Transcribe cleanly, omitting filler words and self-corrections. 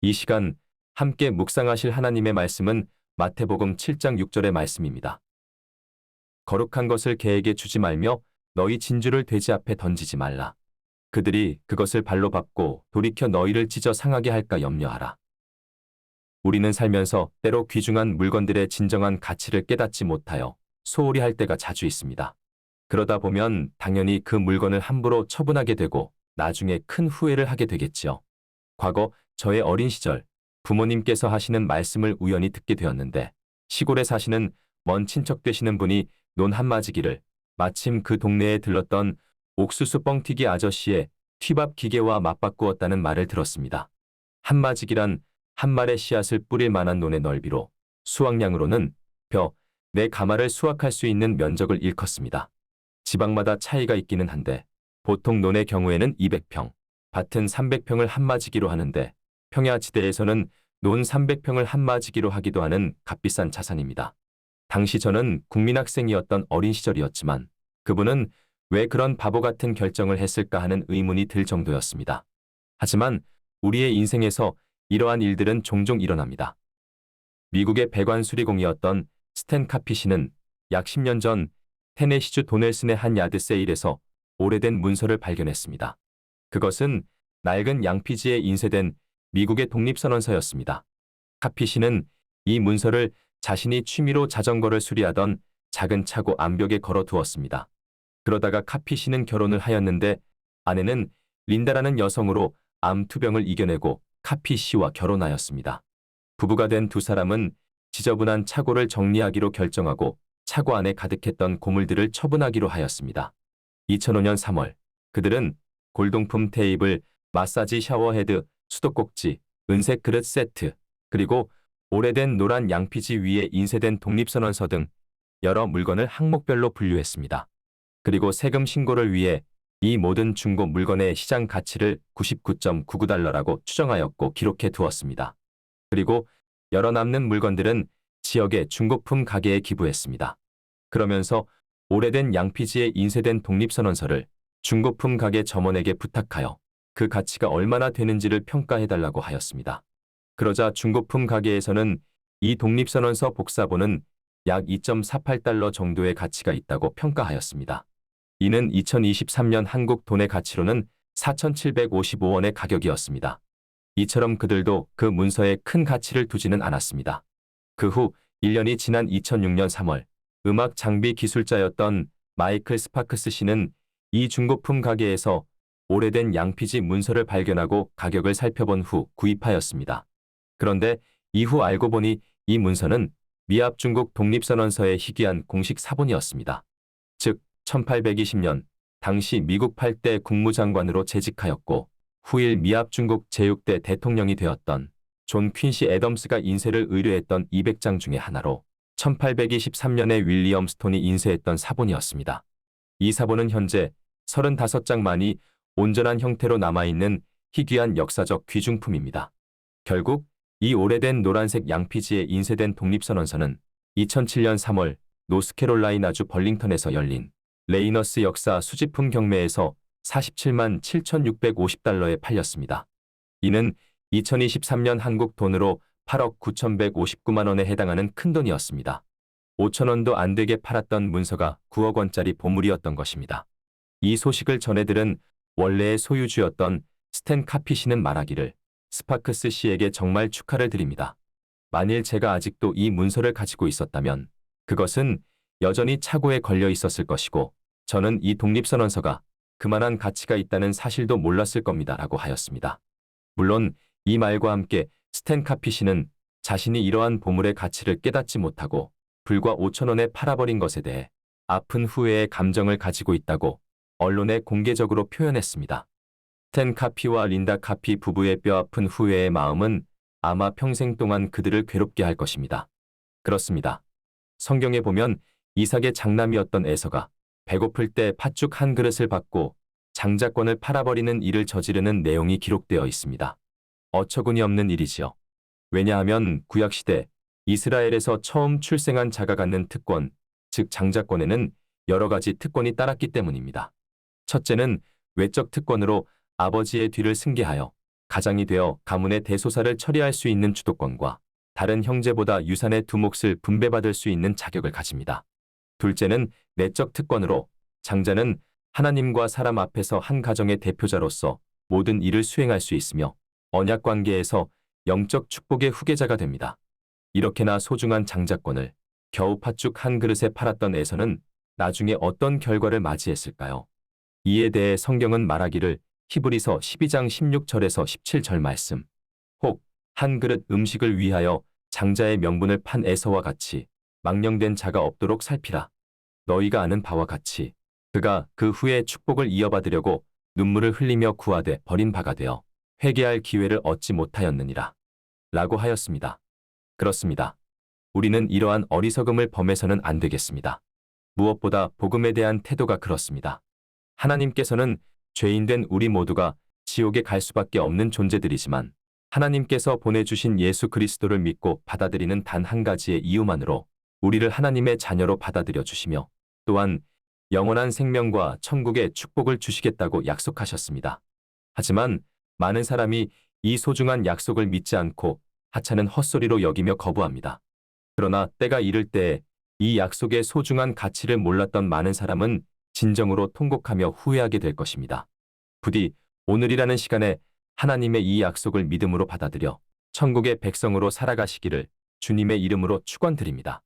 이 시간 함께 묵상하실 하나님의 말씀은 마태복음 7장 6절의 말씀입니다. 거룩한 것을 개에게 주지 말며 너희 진주를 돼지 앞에 던지지 말라. 그들이 그것을 발로 밟고 돌이켜 너희를 찢어 상하게 할까 염려하라. 우리는 살면서 때로 귀중한 물건들의 진정한 가치를 깨닫지 못하여 소홀히 할 때가 자주 있습니다. 그러다 보면 당연히 그 물건을 함부로 처분하게 되고 나중에 큰 후회를 하게 되겠지요. 과거 저의 어린 시절 부모님께서 하시는 말씀을 우연히 듣게 되었는데 시골에 사시는 먼 친척 되시는 분이 논 한마지기를 마침 그 동네에 들렀던 옥수수 뻥튀기 아저씨의 튀밥 기계와 맞바꾸었다는 말을 들었습니다. 한마지기란 한 말의 씨앗을 뿌릴 만한 논의 넓이로 수확량으로는 내 가마를 수확할 수 있는 면적을 일컫습니다. 지방마다 차이가 있기는 한데 보통 논의 경우에는 200평, 밭은 300평을 한마지기로 하는데 평야지대에서는 논 300평을 한마지기로 하기도 하는 값비싼 자산입니다. 당시 저는 국민학생이었던 어린 시절이었지만 그분은 왜 그런 바보 같은 결정을 했을까 하는 의문이 들 정도였습니다. 하지만 우리의 인생에서 이러한 일들은 종종 일어납니다. 미국의 배관 수리공이었던 스탠 카피시는 약 10년 전 테네시주 도넬슨의 한 야드 세일에서 오래된 문서를 발견했습니다. 그것은 낡은 양피지에 인쇄된 미국의 독립선언서였습니다. 카피시는 이 문서를 자신이 취미로 자전거를 수리하던 작은 차고 암벽에 걸어 두었습니다. 그러다가 카피시는 결혼을 하였는데 아내는 린다라는 여성으로 암 투병을 이겨내고 카피시와 결혼하였습니다. 부부가 된 두 사람은 지저분한 차고를 정리하기로 결정하고 차고 안에 가득했던 고물들을 처분하기로 하였습니다. 2005년 3월 그들은 골동품 테이블, 마사지 샤워헤드, 수도꼭지, 은색 그릇 세트, 그리고 오래된 노란 양피지 위에 인쇄된 독립선언서 등 여러 물건을 항목별로 분류했습니다. 그리고 세금 신고를 위해 이 모든 중고 물건의 시장 가치를 99.99달러라고 추정하였고 기록해 두었습니다. 그리고 여러 남는 물건들은 지역의 중고품 가게에 기부했습니다. 그러면서 오래된 양피지에 인쇄된 독립선언서를 중고품 가게 점원에게 부탁하여 그 가치가 얼마나 되는지를 평가해달라고 하였습니다. 그러자 중고품 가게에서는 이 독립선언서 복사본은 약 2.48달러 정도의 가치가 있다고 평가하였습니다. 이는 2023년 한국 돈의 가치로는 4,755원의 가격이었습니다. 이처럼 그들도 그 문서에 큰 가치를 두지는 않았습니다. 그 후 1년이 지난 2006년 3월 음악 장비 기술자였던 마이클 스파크스 씨는 이 중고품 가게에서 오래된 양피지 문서를 발견하고 가격을 살펴본 후 구입하였습니다. 그런데 이후 알고 보니 이 문서는 미합 중국 독립선언서의 희귀한 공식 사본이었습니다. 즉 1820년 당시 미국 8대 국무장관으로 재직하였고 후일 미합 중국 제6대 대통령이 되었던 존 퀸시 애덤스가 인쇄를 의뢰했던 200장 중의 하나로 1823년에 윌리엄 스톤이 인쇄했던 사본이었습니다. 이 사본은 현재 35장만이 온전한 형태로 남아있는 희귀한 역사적 귀중품입니다. 결국 이 오래된 노란색 양피지에 인쇄된 독립선언서는 2007년 3월 노스캐롤라이나주 벌링턴에서 열린 레이너스 역사 수집품 경매에서 47만 7,650달러에 팔렸습니다. 이는 2023년 한국 돈으로 8억 9,159만 원에 해당하는 큰돈이었습니다. 5천 원도 안 되게 팔았던 문서가 9억 원짜리 보물이었던 것입니다. 이 소식을 전해들은 원래의 소유주였던 스탠 카피시는 말하기를 스파크스 씨에게 정말 축하를 드립니다. 만일 제가 아직도 이 문서를 가지고 있었다면 그것은 여전히 차고에 걸려 있었을 것이고 저는 이 독립선언서가 그만한 가치가 있다는 사실도 몰랐을 겁니다. 라고 하였습니다. 물론 이 말과 함께 스탠 카피시는 자신이 이러한 보물의 가치를 깨닫지 못하고 불과 5천 원에 팔아버린 것에 대해 아픈 후회의 감정을 가지고 있다고 언론에 공개적으로 표현했습니다. 스탠 카피와 린다 카피 부부의 뼈아픈 후회의 마음은 아마 평생 동안 그들을 괴롭게 할 것입니다. 그렇습니다. 성경에 보면 이삭의 장남이었던 에서가 배고플 때 팥죽 한 그릇을 받고 장자권을 팔아버리는 일을 저지르는 내용이 기록되어 있습니다. 어처구니 없는 일이지요. 왜냐하면 구약시대 이스라엘에서 처음 출생한 자가 갖는 특권, 즉 장자권에는 여러 가지 특권이 따랐기 때문입니다. 첫째는 외적 특권으로 아버지의 뒤를 승계하여 가장이 되어 가문의 대소사를 처리할 수 있는 주도권과 다른 형제보다 유산의 두 몫을 분배받을 수 있는 자격을 가집니다. 둘째는 내적 특권으로 장자는 하나님과 사람 앞에서 한 가정의 대표자로서 모든 일을 수행할 수 있으며 언약 관계에서 영적 축복의 후계자가 됩니다. 이렇게나 소중한 장자권을 겨우 팥죽 한 그릇에 팔았던 에서는 나중에 어떤 결과를 맞이했을까요? 이에 대해 성경은 말하기를 히브리서 12장 16절에서 17절 말씀. 혹 한 그릇 음식을 위하여 장자의 명분을 판 에서와 같이 망령된 자가 없도록 살피라. 너희가 아는 바와 같이 그가 그 후에 축복을 이어받으려고 눈물을 흘리며 구하되 버린 바가 되어 회개할 기회를 얻지 못하였느니라. 라고 하였습니다. 그렇습니다. 우리는 이러한 어리석음을 범해서는 안 되겠습니다. 무엇보다 복음에 대한 태도가 그렇습니다. 하나님께서는 죄인된 우리 모두가 지옥에 갈 수밖에 없는 존재들이지만 하나님께서 보내주신 예수 그리스도를 믿고 받아들이는 단 한 가지의 이유만으로 우리를 하나님의 자녀로 받아들여 주시며 또한 영원한 생명과 천국의 축복을 주시겠다고 약속하셨습니다. 하지만 많은 사람이 이 소중한 약속을 믿지 않고 하찮은 헛소리로 여기며 거부합니다. 그러나 때가 이를 때에 이 약속의 소중한 가치를 몰랐던 많은 사람은 진정으로 통곡하며 후회하게 될 것입니다. 부디 오늘이라는 시간에 하나님의 이 약속을 믿음으로 받아들여 천국의 백성으로 살아가시기를 주님의 이름으로 축원드립니다.